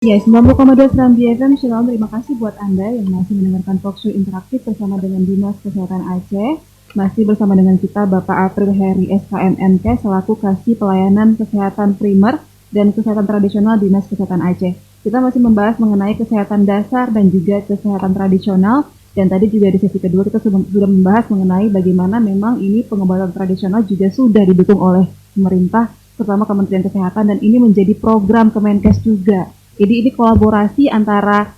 Ya, 90,2 Serambi FM, Shalom, terima kasih buat Anda yang masih mendengarkan Talkshow interaktif bersama dengan Dinas Kesehatan Aceh. Masih bersama dengan kita Bapak April Heri SKMMK selaku Kasih Pelayanan Kesehatan Primer dan Kesehatan Tradisional Dinas Kesehatan Aceh. Kita masih membahas mengenai kesehatan dasar dan juga kesehatan tradisional. Dan tadi juga di sesi kedua kita sudah membahas mengenai bagaimana memang ini pengobatan tradisional juga sudah didukung oleh pemerintah, terutama Kementerian Kesehatan, dan ini menjadi program Kemenkes juga. Jadi ini kolaborasi antara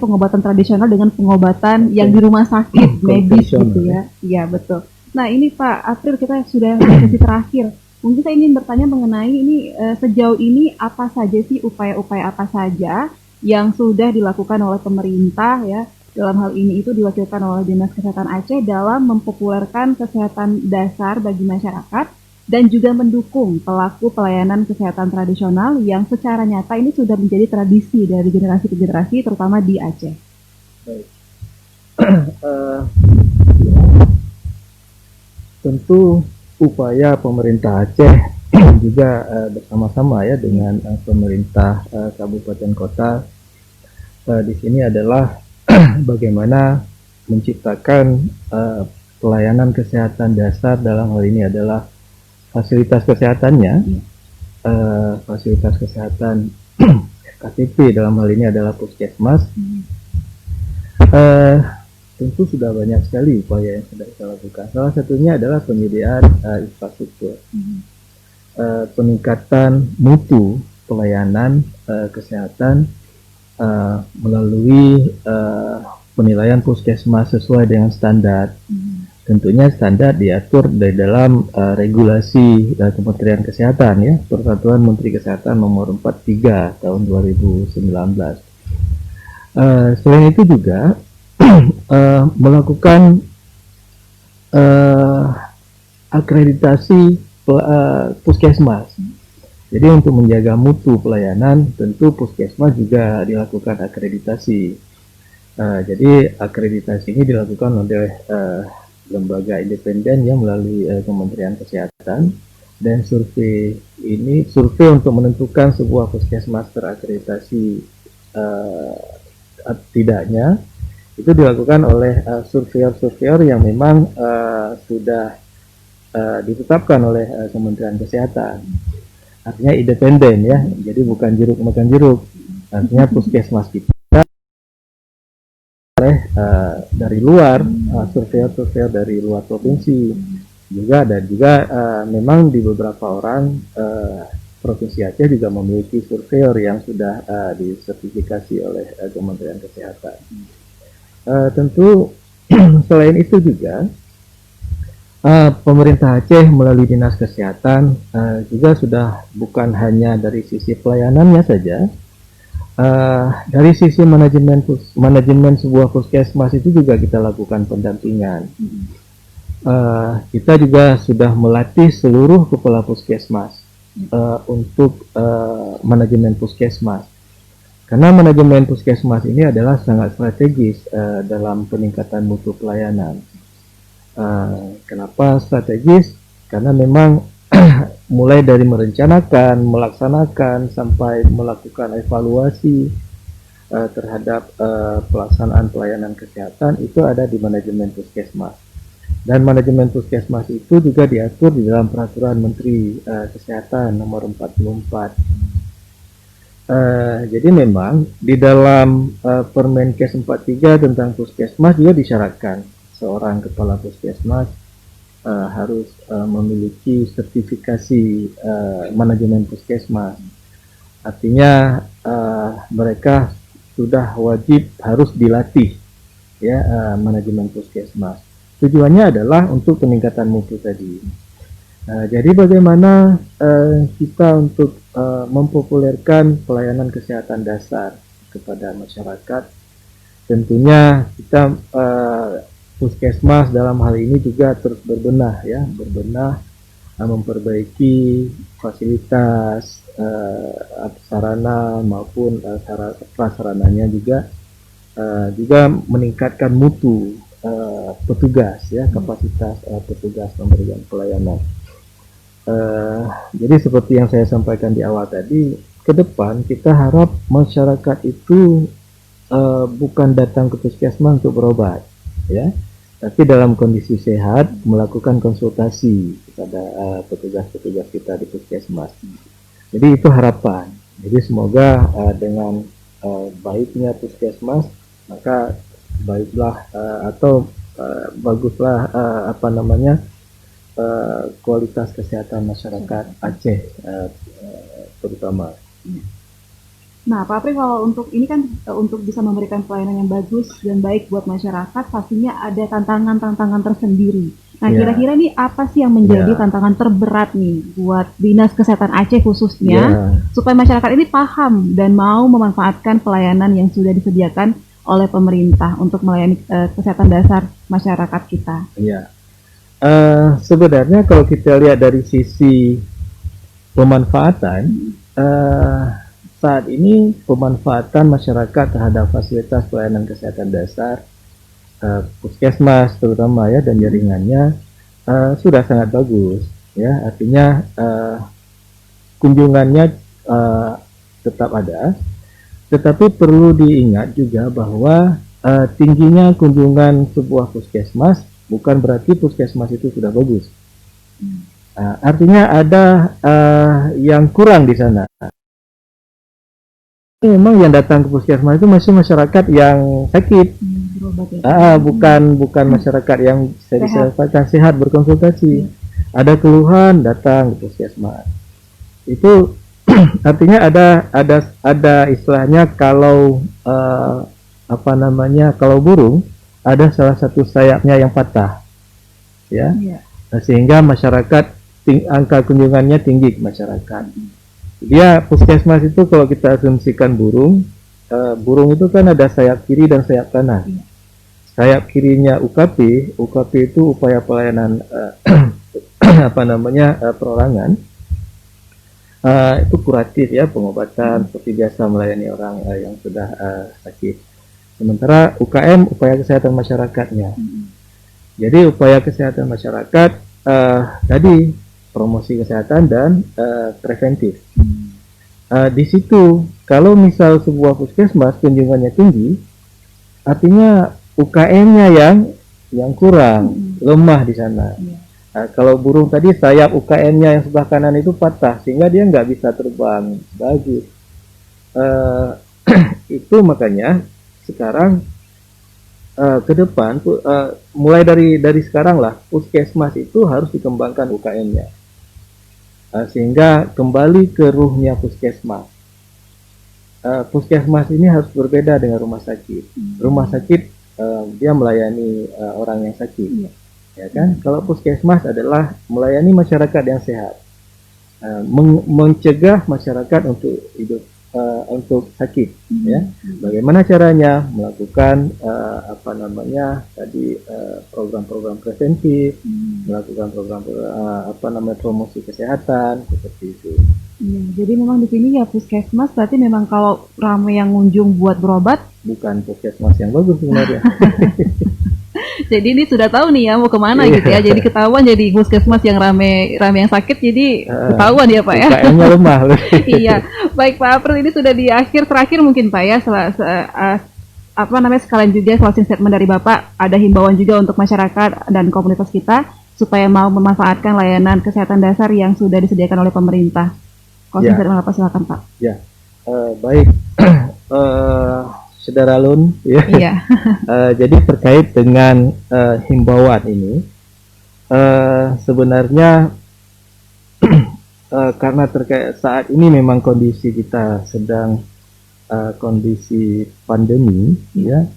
pengobatan tradisional dengan pengobatan yang di rumah sakit medis gitu ya. Iya, betul. Nah, ini Pak April, kita sudah di sesi terakhir. Mungkin saya ingin bertanya mengenai ini sejauh ini apa saja sih upaya-upaya apa saja yang sudah dilakukan oleh pemerintah ya. Dalam hal ini itu diwakilkan oleh Dinas Kesehatan Aceh dalam mempopulerkan kesehatan dasar bagi masyarakat dan juga mendukung pelaku pelayanan kesehatan tradisional yang secara nyata ini sudah menjadi tradisi dari generasi ke generasi, terutama di Aceh. Baik. Tentu upaya pemerintah Aceh juga bersama-sama ya dengan pemerintah kabupaten kota di sini adalah bagaimana menciptakan pelayanan kesehatan dasar. Dalam hal ini adalah fasilitas kesehatannya, fasilitas kesehatan KTP, dalam hal ini adalah puskesmas. Tentu sudah banyak sekali upaya yang sudah kita lakukan. Salah satunya adalah penyediaan infrastruktur, peningkatan mutu pelayanan kesehatan melalui penilaian puskesmas sesuai dengan standar. Tentunya standar diatur dari dalam regulasi Kementerian Kesehatan ya, Persatuan Menteri Kesehatan nomor 43 tahun 2019. Selain itu juga melakukan akreditasi puskesmas. Jadi untuk menjaga mutu pelayanan, tentu puskesmas juga dilakukan akreditasi. Jadi akreditasi ini dilakukan oleh lembaga independen yang melalui Kementerian Kesehatan, dan survei untuk menentukan sebuah puskesmas terakreditasi tidaknya itu dilakukan oleh surveyor yang memang sudah ditetapkan oleh Kementerian Kesehatan. Artinya independen ya, jadi bukan jeruk makan jeruk. Artinya puskesmas kita dari luar, surveyor dari luar provinsi juga, dan juga memang di beberapa orang Provinsi Aceh juga memiliki surveyor yang sudah disertifikasi oleh Kementerian Kesehatan. Tentu selain itu juga pemerintah Aceh melalui Dinas Kesehatan juga sudah bukan hanya dari sisi pelayanannya saja, dari sisi manajemen sebuah puskesmas itu juga kita lakukan pendampingan. Kita juga sudah melatih seluruh kepala puskesmas untuk manajemen puskesmas. Karena manajemen puskesmas ini adalah sangat strategis dalam peningkatan mutu pelayanan. Kenapa strategis? Karena memang mulai dari merencanakan, melaksanakan, sampai melakukan evaluasi terhadap pelaksanaan pelayanan kesehatan itu ada di manajemen puskesmas. Dan manajemen puskesmas itu juga diatur di dalam Peraturan Menteri Kesehatan nomor 44. Jadi memang di dalam Permenkes 43 tentang puskesmas juga disyaratkan seorang kepala puskesmas harus memiliki sertifikasi manajemen puskesmas. Artinya mereka sudah wajib harus dilatih ya manajemen puskesmas. Tujuannya adalah untuk peningkatan mutu tadi. Jadi bagaimana kita untuk mempopulerkan pelayanan kesehatan dasar kepada masyarakat? Tentunya kita puskesmas dalam hal ini juga terus berbenah, memperbaiki fasilitas sarana maupun prasarananya juga meningkatkan mutu petugas ya, kapasitas petugas memberikan pelayanan. Jadi seperti yang saya sampaikan di awal tadi, ke depan kita harap masyarakat itu bukan datang ke puskesmas untuk berobat, ya, tapi dalam kondisi sehat melakukan konsultasi kepada petugas-petugas kita di puskesmas. Jadi itu harapan. Jadi semoga dengan baiknya puskesmas, maka baiklah baguslah kualitas kesehatan masyarakat Aceh terutama. Nah, Pak Apri, kalau untuk ini kan untuk bisa memberikan pelayanan yang bagus dan baik buat masyarakat, pastinya ada tantangan-tantangan tersendiri. Nah, Ya. kira-kira nih apa sih yang menjadi tantangan terberat nih buat Dinas Kesehatan Aceh khususnya, supaya masyarakat ini paham dan mau memanfaatkan pelayanan yang sudah disediakan oleh pemerintah untuk melayani kesehatan dasar masyarakat kita? Ya. Sebenarnya kalau kita lihat dari sisi pemanfaatan, saat ini pemanfaatan masyarakat terhadap fasilitas pelayanan kesehatan dasar, puskesmas terutama ya, dan jaringannya sudah sangat bagus, ya. Artinya kunjungannya tetap ada, tetapi perlu diingat juga bahwa tingginya kunjungan sebuah puskesmas bukan berarti puskesmas itu sudah bagus. Artinya ada yang kurang di sana. Memang yang datang ke puskesmas itu masih masyarakat yang sakit, bukan masyarakat yang sehat berkonsultasi. Ada keluhan datang ke puskesmas. Itu artinya ada istilahnya kalau kalau burung ada salah satu sayapnya yang patah, ya. Sehingga masyarakat angka kunjungannya tinggi ke masyarakat. Dia puskesmas itu kalau kita asumsikan burung itu kan ada sayap kiri dan sayap kanan. Sayap kirinya UKP itu upaya pelayanan perorangan. Itu kuratif ya, pengobatan seperti biasa melayani orang yang sudah sakit. Sementara UKM upaya kesehatan masyarakatnya. Jadi upaya kesehatan masyarakat tadi promosi kesehatan dan preventif. Di situ kalau misal sebuah puskesmas kunjungannya tinggi, artinya UKM-nya yang kurang, lemah di sana. Kalau burung tadi sayap UKM-nya yang sebelah kanan itu patah sehingga dia nggak bisa terbang bagus. Itu makanya sekarang ke depan mulai dari sekarang lah puskesmas itu harus dikembangkan UKM-nya. Sehingga kembali ke ruhnya puskesmas. Puskesmas ini harus berbeda dengan rumah sakit. Rumah sakit dia melayani orang yang sakit, ya kan? Kalau puskesmas adalah melayani masyarakat yang sehat, mencegah masyarakat untuk hidup untuk sakit, ya. Bagaimana caranya? Melakukan program-program preventif, melakukan program promosi kesehatan seperti itu. Jadi memang di sini ya puskesmas berarti memang kalau ramai yang ngunjung buat berobat, bukan puskesmas yang bagus sebenarnya. Jadi ini sudah tahu nih ya mau kemana gitu ya. Jadi ketahuan jadi puskesmas yang rame yang sakit, jadi ketahuan ya Pak ya. UKM-nya lemah. Iya, baik Pak April, ini sudah di terakhir mungkin Pak ya. Sekalian juga closing statement dari Bapak, ada himbauan juga untuk masyarakat dan komunitas kita supaya mau memanfaatkan layanan kesehatan dasar yang sudah disediakan oleh pemerintah. Closing statement Bapak, silakan Pak. Ya, baik. Saudara Lun, ya. Iya. Jadi terkait dengan himbauan ini, sebenarnya karena terkait saat ini memang kondisi kita sedang kondisi pandemi, ya,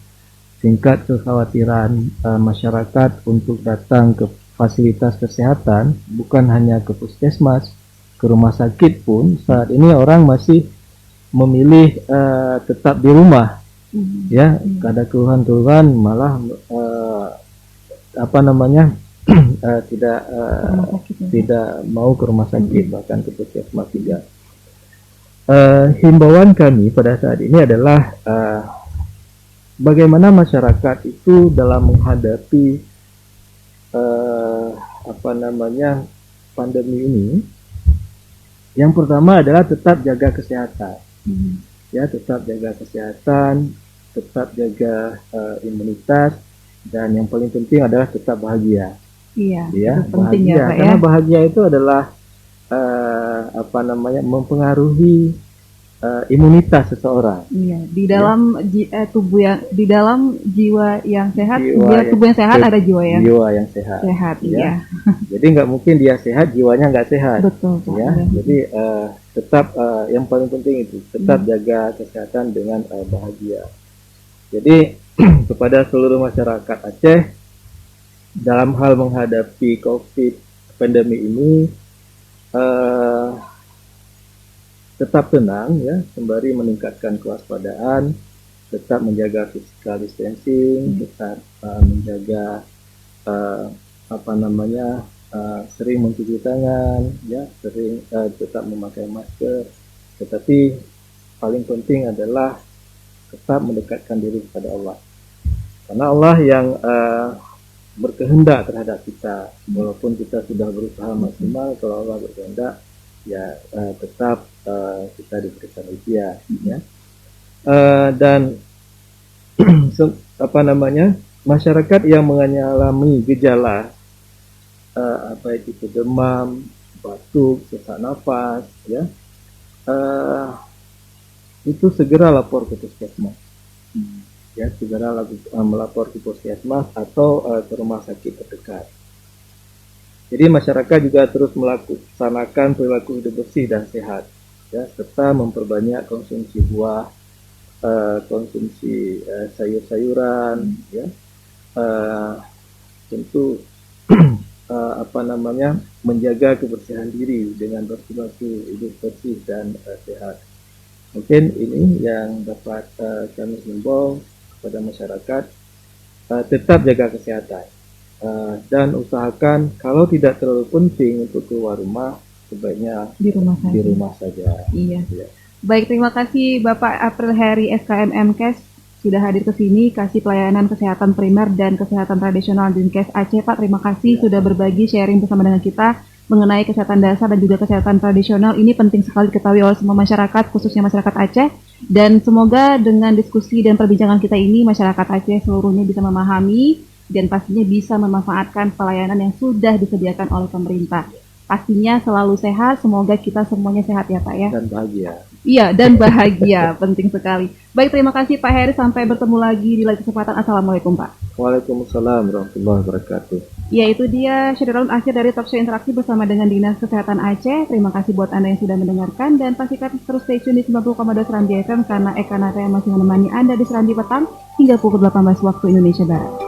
tingkat kekhawatiran masyarakat untuk datang ke fasilitas kesehatan bukan hanya ke puskesmas, ke rumah sakit pun saat ini orang masih memilih tetap di rumah. Ya, ada keluhan-keluhan malah tidak mau ke rumah sakit, bahkan ke puskesmas juga. Himbauan kami pada saat ini adalah bagaimana masyarakat itu dalam menghadapi pandemi ini Yang pertama adalah tetap jaga kesehatan. Hmm. Ya, tetap jaga kesehatan, tetap jaga imunitas, dan yang paling penting adalah tetap bahagia. Iya, Ya, itu penting bahagia. ya Pak ya. Karena bahagia itu adalah mempengaruhi imunitas seseorang. Iya, di dalam tubuh yang di dalam jiwa yang sehat, tubuh yang sehat ada jiwa yang sehat. Sehat, ya. iya. Jadi nggak mungkin dia sehat, jiwanya nggak sehat. Betul, Pak. Ya, jadi tetap yang paling penting itu tetap jaga kesehatan dengan bahagia. Jadi kepada seluruh masyarakat Aceh dalam hal menghadapi COVID pandemi ini tetap tenang ya, sembari meningkatkan kewaspadaan, tetap menjaga physical distancing, tetap menjaga sering mencuci tangan, ya, sering tetap memakai masker. Tetapi paling penting adalah tetap mendekatkan diri kepada Allah, karena Allah yang berkehendak terhadap kita. Walaupun kita sudah berusaha maksimal, kalau Allah berkehendak, ya tetap kita diberikan ujian, ya. Dan masyarakat yang mengalami gejala itu demam, batuk, sesak nafas, ya, itu segera lapor ke puskesmas. Ya, segera melapor ke puskesmas atau ke rumah sakit terdekat. Jadi masyarakat juga terus melaksanakan perilaku hidup bersih dan sehat, ya, serta memperbanyak konsumsi buah, konsumsi sayur-sayuran, ya, tentu menjaga kebersihan diri dengan berperilaku hidup bersih dan sehat. Mungkin ini yang dapat kami himbau kepada masyarakat, tetap jaga kesehatan dan usahakan kalau tidak terlalu penting untuk keluar rumah, sebaiknya di rumah saja. Iya. Ya. Baik, terima kasih Bapak April Heri SKM MKes sudah hadir ke sini, kasih pelayanan kesehatan primer dan kesehatan tradisional Dinkes Aceh. Pak, terima kasih sudah berbagi sharing bersama dengan kita mengenai kesehatan dasar dan juga kesehatan tradisional. Ini penting sekali diketahui oleh semua masyarakat, khususnya masyarakat Aceh. Dan semoga dengan diskusi dan perbincangan kita ini, masyarakat Aceh seluruhnya bisa memahami dan pastinya bisa memanfaatkan pelayanan yang sudah disediakan oleh pemerintah. Pastinya selalu sehat, semoga kita semuanya sehat ya Pak ya. Dan bahagia. Iya, dan bahagia, penting sekali. Baik, terima kasih Pak Heri, sampai bertemu lagi di lain kesempatan. Assalamualaikum Pak. Waalaikumsalam warahmatullahi wabarakatuh. Ya, itu dia syarul akhir dari Talkshow Interaksi bersama dengan Dinas Kesehatan Aceh. Terima kasih buat Anda yang sudah mendengarkan, dan pastikan terus stay tune di 90,2 Serambi FM karena Eka Nata yang masih menemani Anda di Serambi Petang hingga pukul 18 waktu Indonesia Barat.